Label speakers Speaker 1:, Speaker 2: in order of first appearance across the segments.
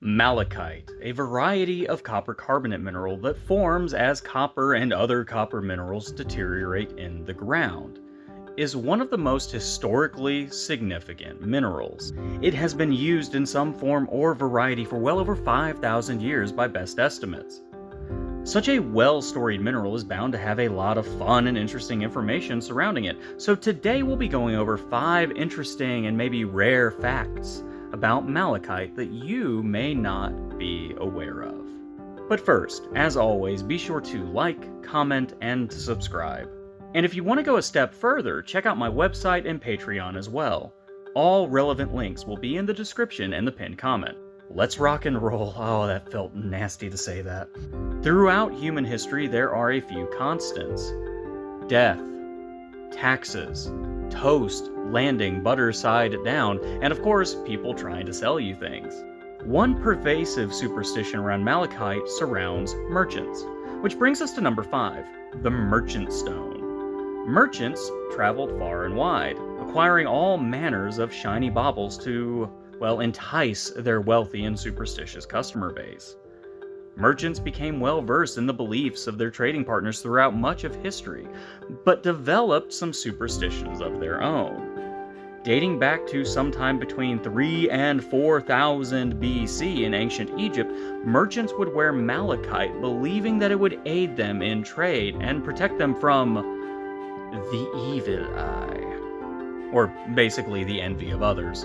Speaker 1: Malachite, a variety of copper carbonate mineral that forms as copper and other copper minerals deteriorate in the ground, is one of the most historically significant minerals. It has been used in some form or variety for well over 5,000 years by best estimates. Such a well-storied mineral is bound to have a lot of fun and interesting information surrounding it, so today we'll be going over 5 interesting and maybe rare facts about malachite that you may not be aware of. But first, as always, be sure to like, comment, and subscribe. And if you want to go a step further, check out my website and Patreon as well. All relevant links will be in the description and the pinned comment. Let's rock and roll. Oh, that felt nasty to say that. Throughout human history, there are a few constants. Death, taxes, toast, landing butter side down, and of course, people trying to sell you things. One pervasive superstition around malachite surrounds merchants, which brings us to number 5, the merchant stone. Merchants traveled far and wide, acquiring all manners of shiny baubles to, well, entice their wealthy and superstitious customer base. Merchants became well versed in the beliefs of their trading partners throughout much of history, but developed some superstitions of their own. Dating back to sometime between 3 and 4000 BC in ancient Egypt, merchants would wear malachite, believing that it would aid them in trade and protect them from the evil eye, or basically the envy of others.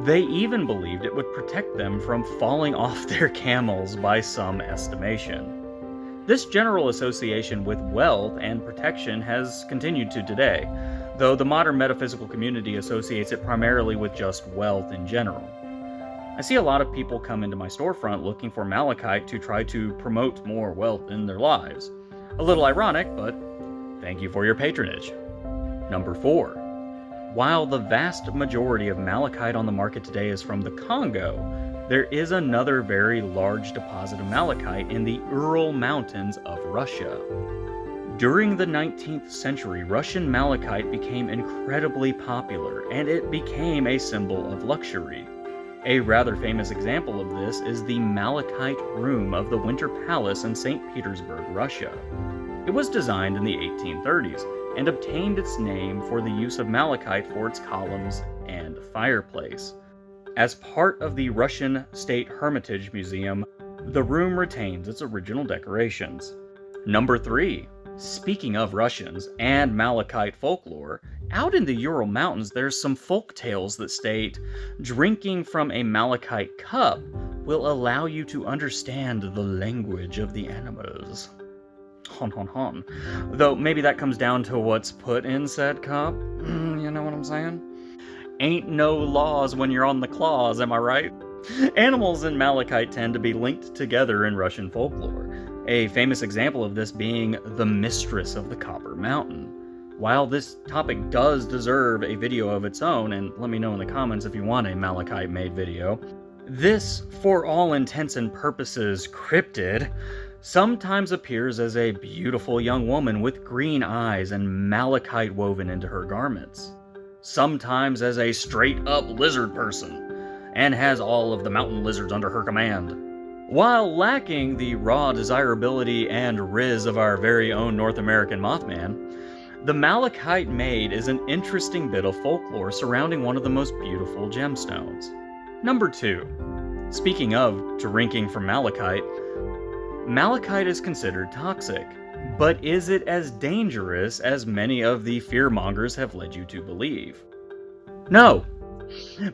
Speaker 1: They even believed it would protect them from falling off their camels by some estimation. This general association with wealth and protection has continued to today, though the modern metaphysical community associates it primarily with just wealth in general. I see a lot of people come into my storefront looking for malachite to try to promote more wealth in their lives. A little ironic, but thank you for your patronage. Number 4. While the vast majority of malachite on the market today is from the Congo, there is another very large deposit of malachite in the Ural Mountains of Russia. During the 19th century, Russian malachite became incredibly popular, and it became a symbol of luxury. A rather famous example of this is the malachite room of the Winter Palace in St. Petersburg, Russia. It was designed in the 1830s, and obtained its name for the use of malachite for its columns and fireplace. As part of the Russian State Hermitage Museum, the room retains its original decorations. Number 3. Speaking of Russians and malachite folklore, out in the Ural Mountains there's some folk tales that state drinking from a malachite cup will allow you to understand the language of the animals. Hon hon hon. Though maybe that comes down to what's put in said cup. You know what I'm saying? Ain't no laws when you're on the claws, am I right? Animals and malachite tend to be linked together in Russian folklore. A famous example of this being the Mistress of the Copper Mountain. While this topic does deserve a video of its own, and let me know in the comments if you want a malachite-made video, this, for all intents and purposes, cryptid sometimes appears as a beautiful young woman with green eyes and malachite woven into her garments. Sometimes as a straight-up lizard person, and has all of the mountain lizards under her command. While lacking the raw desirability and riz of our very own North American Mothman, the malachite maid is an interesting bit of folklore surrounding one of the most beautiful gemstones. Number 2. Speaking of drinking from malachite, malachite is considered toxic, but is it as dangerous as many of the fearmongers have led you to believe? No!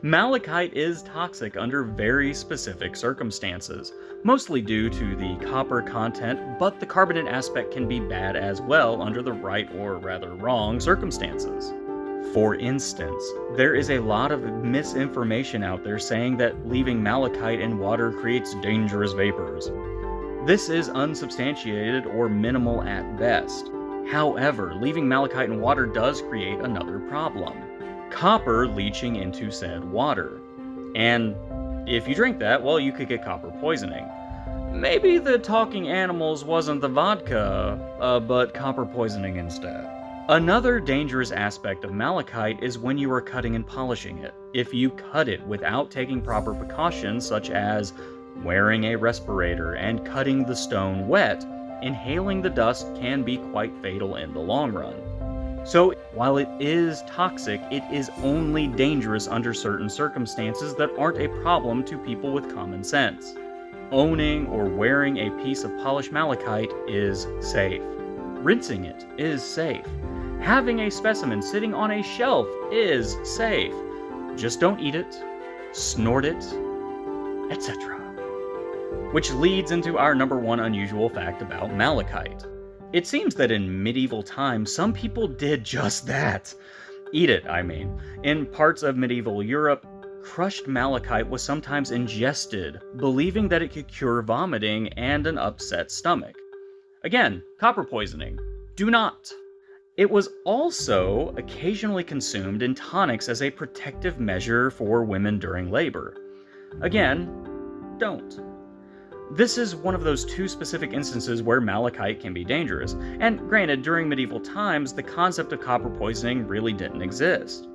Speaker 1: Malachite is toxic under very specific circumstances, mostly due to the copper content, but the carbonate aspect can be bad as well under the right or rather wrong circumstances. For instance, there is a lot of misinformation out there saying that leaving malachite in water creates dangerous vapors. This is unsubstantiated or minimal at best. However, leaving malachite in water does create another problem: copper leaching into said water. And if you drink that, well, you could get copper poisoning. Maybe the talking animals wasn't the vodka, but copper poisoning instead. Another dangerous aspect of malachite is when you are cutting and polishing it. If you cut it without taking proper precautions, such as wearing a respirator, and cutting the stone wet, inhaling the dust can be quite fatal in the long run. So, while it is toxic, it is only dangerous under certain circumstances that aren't a problem to people with common sense. Owning or wearing a piece of polished malachite is safe. Rinsing it is safe. Having a specimen sitting on a shelf is safe. Just don't eat it, snort it, etc. Which leads into our number one unusual fact about malachite. It seems that in medieval times, some people did just that. Eat it, I mean. In parts of medieval Europe, crushed malachite was sometimes ingested, believing that it could cure vomiting and an upset stomach. Again, copper poisoning. Do not. It was also occasionally consumed in tonics as a protective measure for women during labor. Again, don't. This is one of those two specific instances where malachite can be dangerous, and granted, during medieval times, the concept of copper poisoning really didn't exist.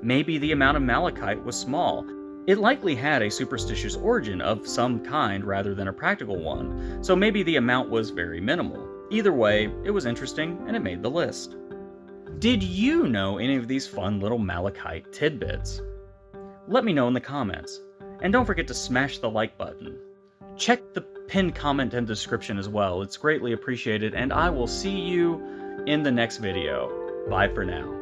Speaker 1: Maybe the amount of malachite was small. It likely had a superstitious origin of some kind rather than a practical one, so maybe the amount was very minimal. Either way, it was interesting and it made the list. Did you know any of these fun little malachite tidbits? Let me know in the comments, and don't forget to smash the like button. Check the pinned comment and description as well, it's greatly appreciated, and I will see you in the next video. Bye for now.